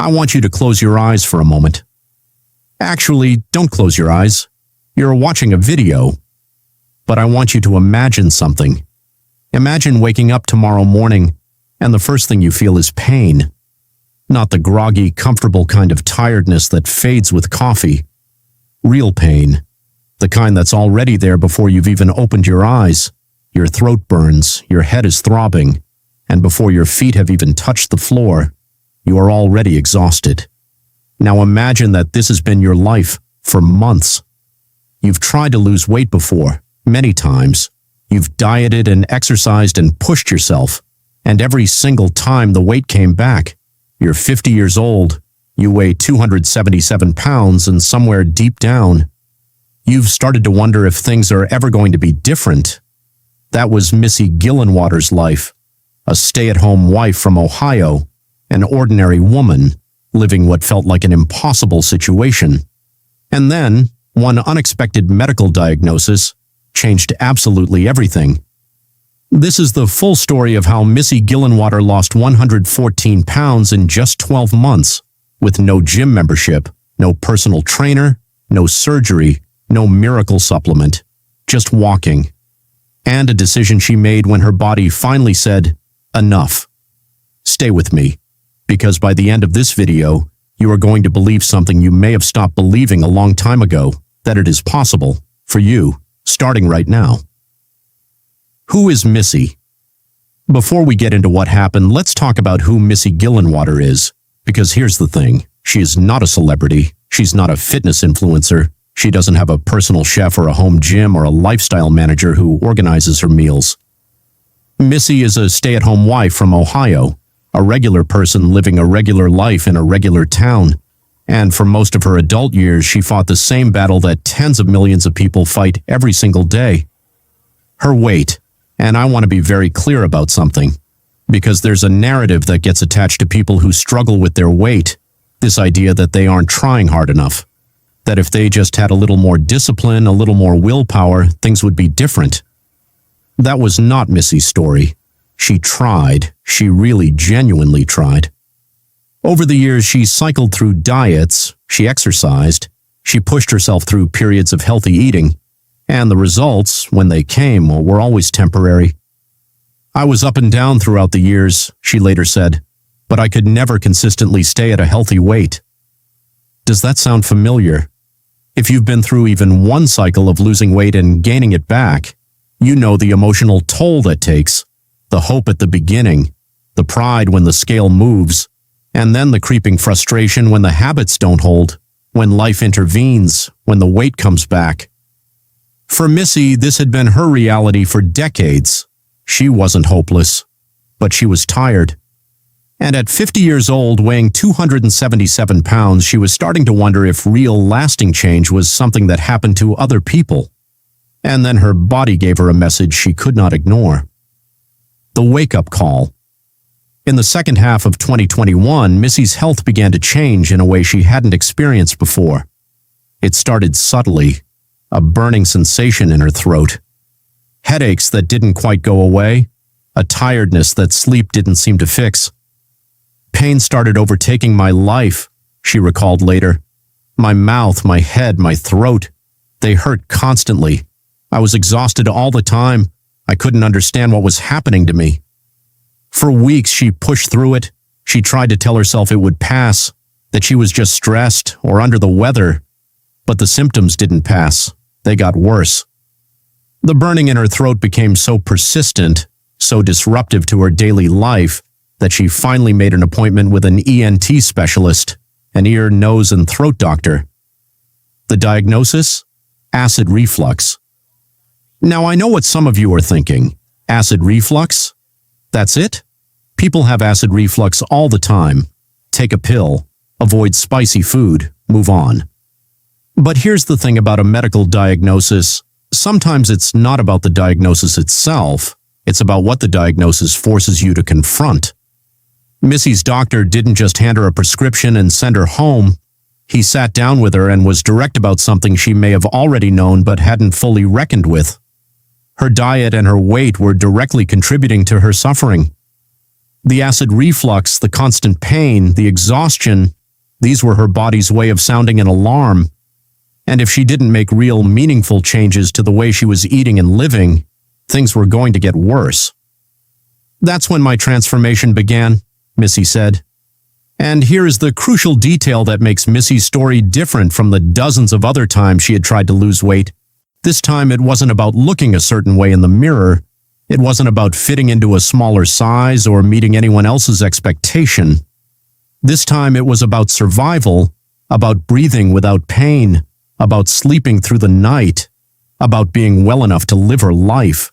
I want you to close your eyes for a moment. Actually, don't close your eyes. You're watching a video. But I want you to imagine something. Imagine waking up tomorrow morning and the first thing you feel is pain. Not the groggy, comfortable kind of tiredness that fades with coffee. Real pain. The kind that's already there before you've even opened your eyes. Your throat burns, your head is throbbing, and before your feet have even touched the floor, you are already exhausted. Now imagine that this has been your life for months. You've tried to lose weight before, many times. You've dieted and exercised and pushed yourself, and every single time the weight came back. You're 50 years old, you weigh 277 pounds, and somewhere deep down, you've started to wonder if things are ever going to be different. That was Missy Gillenwater's life, a stay-at-home wife from Ohio, an ordinary woman, living what felt like an impossible situation. And then, one unexpected medical diagnosis changed absolutely everything. This is the full story of how Missy Gillenwater lost 114 pounds in just 12 months, with no gym membership, no personal trainer, no surgery, no miracle supplement, just walking. And a decision she made when her body finally said, enough. Stay with me, because by the end of this video, you are going to believe something you may have stopped believing a long time ago, that it is possible, for you, starting right now. Who is Missy? Before we get into what happened, let's talk about who Missy Gillenwater is, because here's the thing, she is not a celebrity, she's not a fitness influencer, she doesn't have a personal chef or a home gym or a lifestyle manager who organizes her meals. Missy is a stay-at-home wife from Ohio, a regular person living a regular life in a regular town, and for most of her adult years she fought the same battle that tens of millions of people fight every single day. Her weight. And I want to be very clear about something, because there's a narrative that gets attached to people who struggle with their weight, this idea that they aren't trying hard enough, that if they just had a little more discipline, a little more willpower, things would be different. That was not Missy's story. She tried. She really genuinely tried. Over the years, she cycled through diets, she exercised, she pushed herself through periods of healthy eating, and the results, when they came, were always temporary. I was up and down throughout the years, she later said, but I could never consistently stay at a healthy weight. Does that sound familiar? If you've been through even one cycle of losing weight and gaining it back, you know the emotional toll that takes, the hope at the beginning, the pride when the scale moves, and then the creeping frustration when the habits don't hold, when life intervenes, when the weight comes back. For Missy, this had been her reality for decades. She wasn't hopeless, but she was tired. And at 50 years old, weighing 277 pounds, she was starting to wonder if real lasting change was something that happened to other people. And then her body gave her a message she could not ignore. The wake-up call. In the second half of 2021, Missy's health began to change in a way she hadn't experienced before. It started subtly. A burning sensation in her throat, headaches that didn't quite go away, a tiredness that sleep didn't seem to fix. Pain started overtaking my life, she recalled later. My mouth, my head, my throat, they hurt constantly. I was exhausted all the time. I couldn't understand what was happening to me. For weeks she pushed through it. She tried to tell herself it would pass, that she was just stressed or under the weather, but the symptoms didn't pass. They got worse. The burning in her throat became so persistent, so disruptive to her daily life, that she finally made an appointment with an ENT specialist, an ear, nose, and throat doctor. The diagnosis? Acid reflux. Now I know what some of you are thinking. Acid reflux? That's it? People have acid reflux all the time. Take a pill, avoid spicy food, move on. But here's the thing about a medical diagnosis. Sometimes it's not about the diagnosis itself. It's about what the diagnosis forces you to confront. Missy's doctor didn't just hand her a prescription and send her home. He sat down with her and was direct about something she may have already known but hadn't fully reckoned with. Her diet and her weight were directly contributing to her suffering. The acid reflux, the constant pain, the exhaustion, these were her body's way of sounding an alarm. And if she didn't make real, meaningful changes to the way she was eating and living, things were going to get worse. That's when my transformation began, Missy said. And here is the crucial detail that makes Missy's story different from the dozens of other times she had tried to lose weight. This time it wasn't about looking a certain way in the mirror. It wasn't about fitting into a smaller size or meeting anyone else's expectation. This time it was about survival, about breathing without pain, about sleeping through the night, about being well enough to live her life.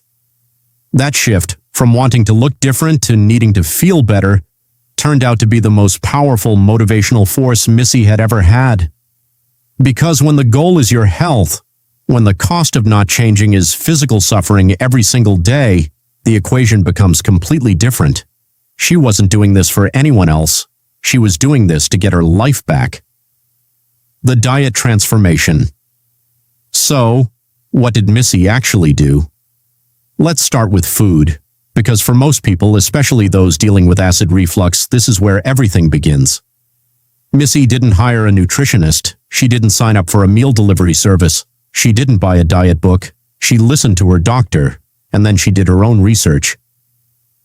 That shift, from wanting to look different to needing to feel better, turned out to be the most powerful motivational force Missy had ever had. Because when the goal is your health, when the cost of not changing is physical suffering every single day, the equation becomes completely different. She wasn't doing this for anyone else. She was doing this to get her life back. The diet transformation. So, what did Missy actually do? Let's start with food, because for most people, especially those dealing with acid reflux, this is where everything begins. Missy didn't hire a nutritionist. She didn't sign up for a meal delivery service. She didn't buy a diet book. She listened to her doctor, and then she did her own research.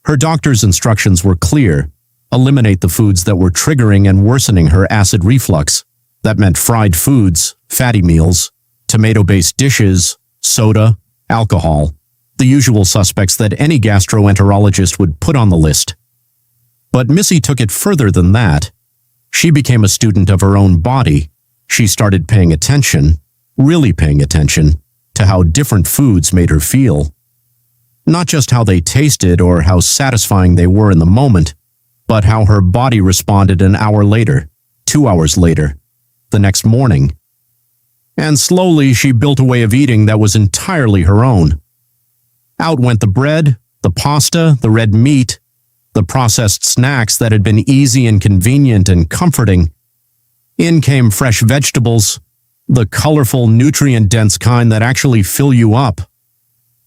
Her doctor's instructions were clear. Eliminate the foods that were triggering and worsening her acid reflux. That meant fried foods, fatty meals, tomato-based dishes, soda, alcohol, the usual suspects that any gastroenterologist would put on the list. But Missy took it further than that. She became a student of her own body. She started paying attention, really paying attention, to how different foods made her feel. Not just how they tasted or how satisfying they were in the moment, but how her body responded an hour later, 2 hours later, the next morning. And slowly she built a way of eating that was entirely her own. Out went the bread, the pasta, the red meat, the processed snacks that had been easy and convenient and comforting. In came fresh vegetables, the colorful, nutrient-dense kind that actually fill you up.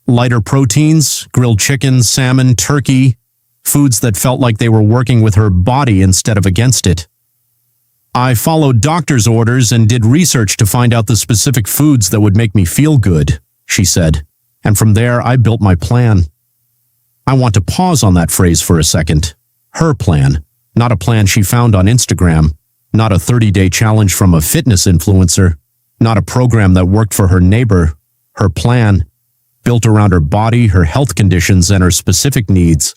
Lighter proteins, grilled chicken, salmon, turkey, foods that felt like they were working with her body instead of against it. I followed doctor's orders and did research to find out the specific foods that would make me feel good, she said, and from there I built my plan. I want to pause on that phrase for a second. Her plan, not a plan she found on Instagram, not a 30-day challenge from a fitness influencer, not a program that worked for her neighbor. Her plan, built around her body, her health conditions, and her specific needs.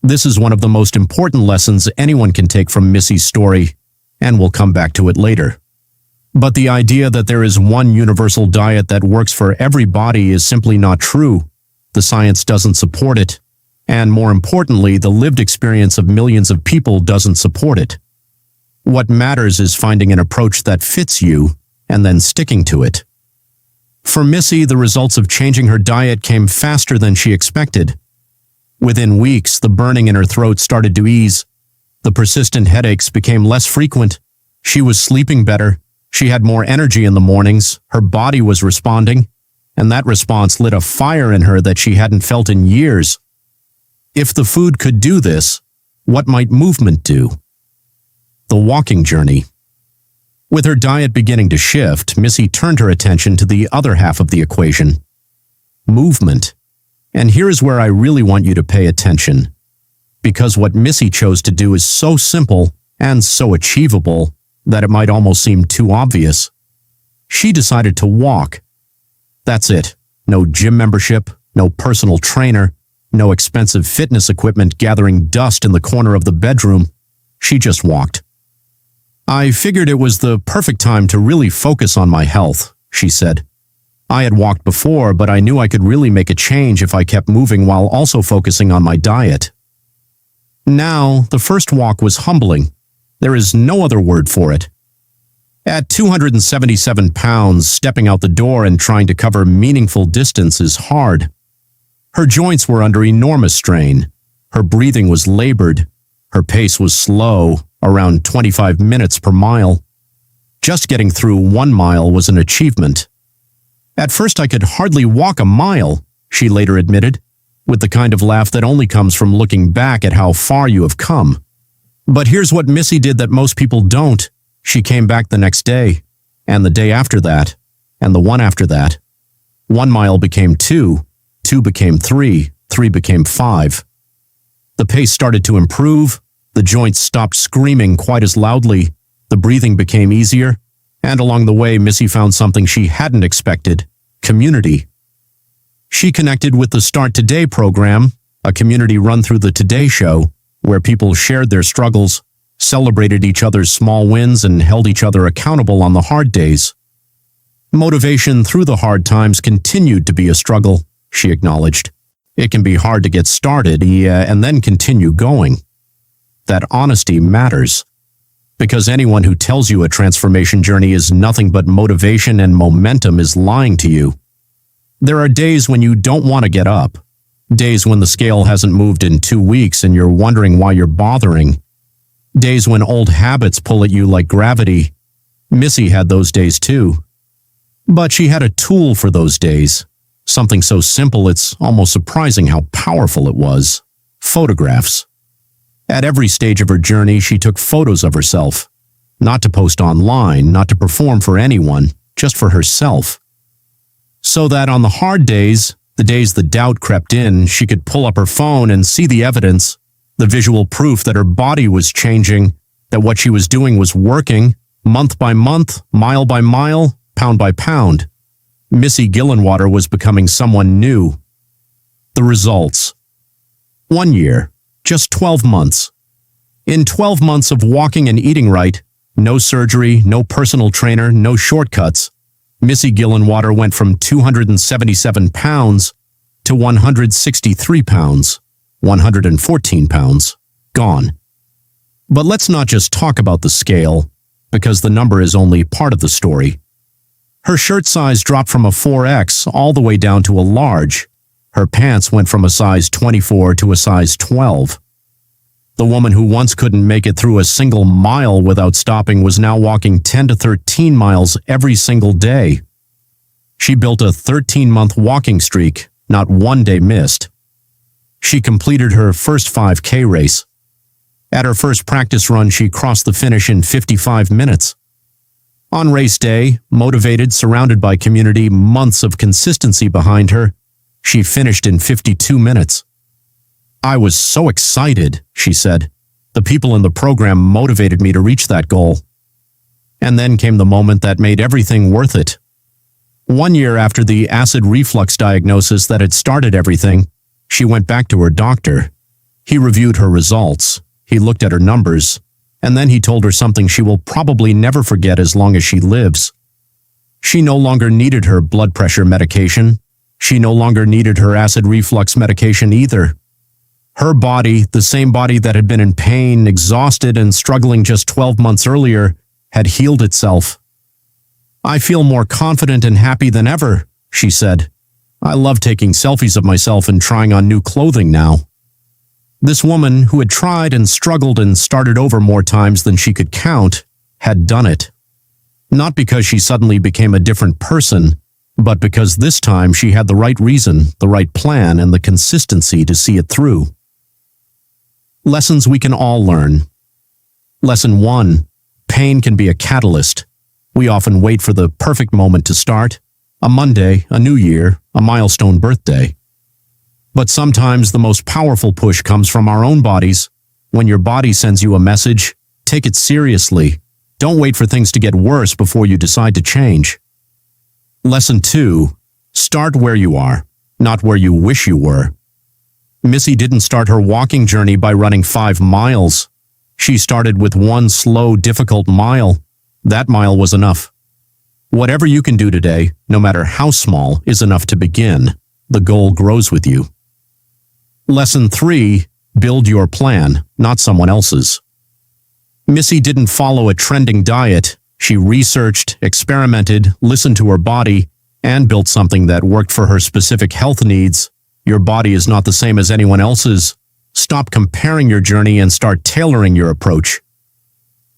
This is one of the most important lessons anyone can take from Missy's story, and we'll come back to it later. But the idea that there is one universal diet that works for every body is simply not true. The science doesn't support it, and more importantly, the lived experience of millions of people doesn't support it. What matters is finding an approach that fits you, and then sticking to it. For Missy, the results of changing her diet came faster than she expected. Within weeks, the burning in her throat started to ease. The persistent headaches became less frequent. She was sleeping better. She had more energy in the mornings. Her body was responding, and that response lit a fire in her that she hadn't felt in years. If the food could do this, what might movement do? The walking journey. With her diet beginning to shift, Missy turned her attention to the other half of the equation. Movement. And here's where I really want you to pay attention. Because what Missy chose to do is so simple and so achievable that it might almost seem too obvious. She decided to walk. That's it. No gym membership, no personal trainer, no expensive fitness equipment gathering dust in the corner of the bedroom. She just walked. I figured it was the perfect time to really focus on my health, she said. I had walked before, but I knew I could really make a change if I kept moving while also focusing on my diet. Now, the first walk was humbling. There is no other word for it. At 277 pounds, stepping out the door and trying to cover meaningful distance is hard. Her joints were under enormous strain. Her breathing was labored. Her pace was slow, around 25 minutes per mile. Just getting through 1 mile was an achievement. At first I could hardly walk a mile, she later admitted. with the kind of laugh that only comes from looking back at how far you have come. But here's what Missy did that most people don't. She came back the next day, and the day after that, and the one after that. 1 mile became 2, 2 became 3, 3 became 5. The pace started to improve, the joints stopped screaming quite as loudly, the breathing became easier, and along the way Missy found something she hadn't expected: community. She connected with the Start Today program, a community run through the Today Show, where people shared their struggles, celebrated each other's small wins, and held each other accountable on the hard days. Motivation through the hard times continued to be a struggle, she acknowledged. It can be hard to get started, and then continue going. That honesty matters, because anyone who tells you a transformation journey is nothing but motivation and momentum is lying to you. There are days when you don't want to get up, days when the scale hasn't moved in 2 weeks and you're wondering why you're bothering, days when old habits pull at you like gravity. Missy had those days too. But she had a tool for those days, something so simple it's almost surprising how powerful it was: photographs. At every stage of her journey, she took photos of herself, not to post online, not to perform for anyone, just for herself. So that on the hard days, the days the doubt crept in, she could pull up her phone and see the evidence, the visual proof that her body was changing, that what she was doing was working, month by month, mile by mile, pound by pound. Missy Gillenwater was becoming someone new. The results. 1 year, just 12 months. In 12 months of walking and eating right, no surgery, no personal trainer, no shortcuts, Missy Gillenwater went from 277 pounds to 163 pounds, 114 pounds, gone. But let's not just talk about the scale, because the number is only part of the story. Her shirt size dropped from a 4X all the way down to a large. Her pants went from a size 24 to a size 12. The woman who once couldn't make it through a single mile without stopping was now walking 10 to 13 miles every single day. She built a 13-month walking streak, not one day missed. She completed her first 5K race. At her first practice run, she crossed the finish in 55 minutes. On race day, motivated, surrounded by community, months of consistency behind her, she finished in 52 minutes. "I was so excited," she said. "The people in the program motivated me to reach that goal." And then came the moment that made everything worth it. 1 year after the acid reflux diagnosis that had started everything, she went back to her doctor. He reviewed her results. He looked at her numbers. And then he told her something she will probably never forget as long as she lives. She no longer needed her blood pressure medication. She no longer needed her acid reflux medication either. Her body, the same body that had been in pain, exhausted, and struggling just 12 months earlier, had healed itself. "I feel more confident and happy than ever," she said. "I love taking selfies of myself and trying on new clothing now." This woman, who had tried and struggled and started over more times than she could count, had done it. Not because she suddenly became a different person, but because this time she had the right reason, the right plan, and the consistency to see it through. Lessons we can all learn. Lesson 1. Pain can be a catalyst. We often wait for the perfect moment to start: a Monday, a new year, a milestone birthday. But sometimes the most powerful push comes from our own bodies. When your body sends you a message, take it seriously. Don't wait for things to get worse before you decide to change. Lesson 2. Start where you are, not where you wish you were. Missy didn't start her walking journey by running 5 miles. She started with 1 slow, difficult mile. That mile was enough. Whatever you can do today, no matter how small, is enough to begin. The goal grows with you. Lesson 3. Build your plan, not someone else's. Missy didn't follow a trending diet. She researched, experimented, listened to her body, and built something that worked for her specific health needs. Your body is not the same as anyone else's. Stop comparing your journey and start tailoring your approach.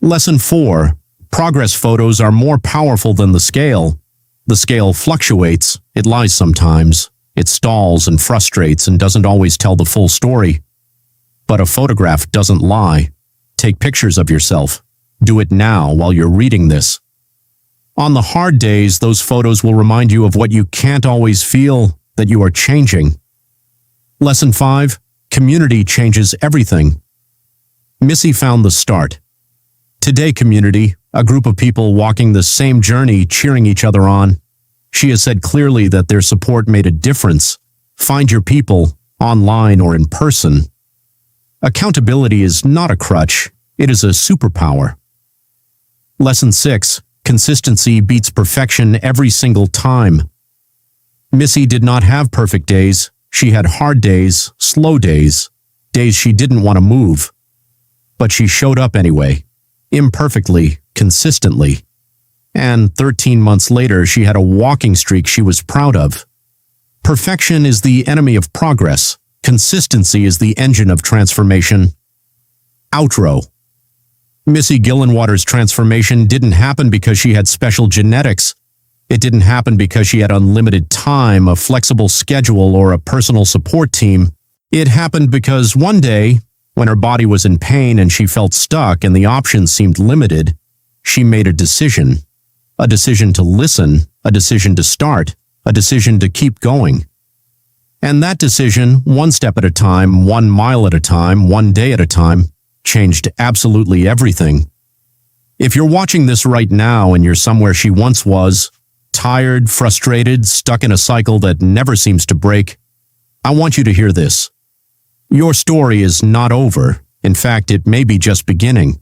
Lesson 4. Progress photos are more powerful than the scale. The scale fluctuates. It lies sometimes. It stalls and frustrates and doesn't always tell the full story. But a photograph doesn't lie. Take pictures of yourself. Do it now while you're reading this. On the hard days, those photos will remind you of what you can't always feel, that you are changing. Lesson 5. Community changes everything. Missy found the start. Today, community, a group of people walking the same journey, cheering each other on. She has said clearly that their support made a difference. Find your people, online or in person. Accountability is not a crutch, it is a superpower. Lesson 6. Consistency beats perfection every single time. Missy did not have perfect days. She had hard days, slow days, days she didn't want to move. But she showed up anyway, imperfectly, consistently. And 13 months later, she had a walking streak she was proud of. Perfection is the enemy of progress. Consistency is the engine of transformation. Outro. Missy Gillenwater's transformation didn't happen because she had special genetics. It didn't happen because she had unlimited time, a flexible schedule, or a personal support team. It happened because one day, when her body was in pain and she felt stuck and the options seemed limited, she made a decision. A decision to listen, a decision to start, a decision to keep going. And that decision, one step at a time, 1 mile at a time, 1 day at a time, changed absolutely everything. If you're watching this right now and you're somewhere she once was, tired, frustrated, stuck in a cycle that never seems to break, I want you to hear this. Your story is not over. In fact, it may be just beginning.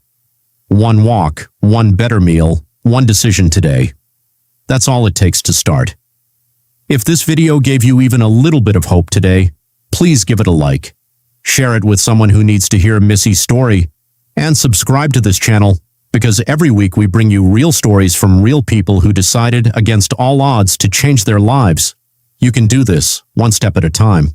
1 walk, 1 better meal, 1 decision today. That's all it takes to start. If this video gave you even a little bit of hope today, please give it a like. Share it with someone who needs to hear Missy's story, and subscribe to this channel because every week we bring you real stories from real people who decided against all odds to change their lives. You can do this 1 step at a time.